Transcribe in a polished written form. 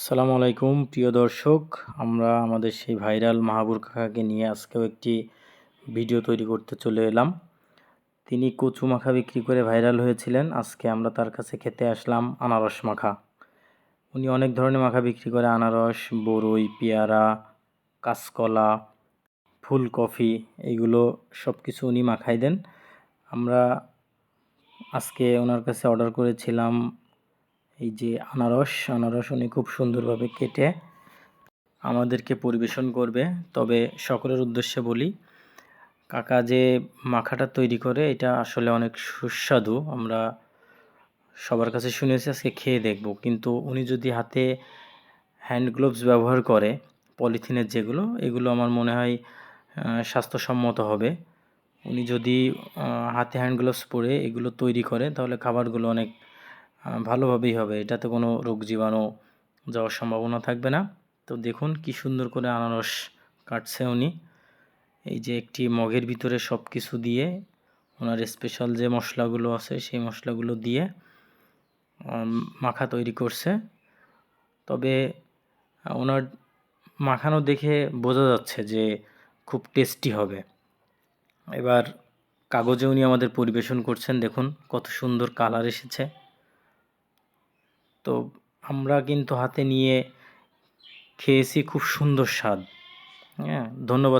আসসালামু আলাইকুম প্রিয় দর্শক, আমরা আমাদের সেই ভাইরাল মাহাবুর কাকাকে নিয়ে আজকেও একটি ভিডিও তৈরি করতে চলে এলাম। তিনি কচু মাখা বিক্রি করে ভাইরাল হয়েছিলেন। আজকে আমরা তার কাছে খেতে আসলাম আনারস মাখা। উনি অনেক ধরনের মাখা বিক্রি করে, আনারস, বরই, পেয়ারা, কাঁচকলা, ফুলকপি, এইগুলো সব কিছু উনি মাখাই দেন। আমরা আজকে ওনার কাছে অর্ডার করেছিলাম এই যে আনারস উনি খুব সুন্দরভাবে কেটে আমাদেরকে পরিবেশন করবে। তবে সকলের উদ্দেশ্যে বলি, কাকা যে মাখাটা তৈরি করে এটা আসলে অনেক সুস্বাদু। আমরা সবার কাছে শুনেছি, আজকে খেয়ে দেখব। কিন্তু উনি যদি হাতে হ্যান্ড গ্লোভস ব্যবহার করে, পলিথিনের যেগুলো, এগুলো আমার মনে হয় স্বাস্থ্যসম্মত হবে। উনি যদি হাতে হ্যান্ড গ্লোভস পরে এগুলো তৈরি করে, তাহলে খাবারগুলো অনেক ভালোভাবেই হবে। এটাতে কোনো রোগ জীবাণু যাওয়ার সম্ভাবনা থাকবে না। তো দেখুন কি সুন্দর করে আনারস কাটছে উনি। এই যে একটি মগের ভিতরে সব কিছু দিয়ে, ওনার স্পেশাল যে মশলাগুলো আছে সেই মশলাগুলো দিয়ে মাখা তৈরি করছে। তবে ওনার মাখানো দেখে বোঝা যাচ্ছে যে খুব টেস্টি হবে। এবার কাগজে উনি আমাদের পরিবেশন করছেন, দেখুন কত সুন্দর কালার এসেছে। তো আমরা কিন্তু হাতে নিয়ে খেয়েছি, খুব সুন্দর স্বাদ। হ্যাঁ, ধন্যবাদ।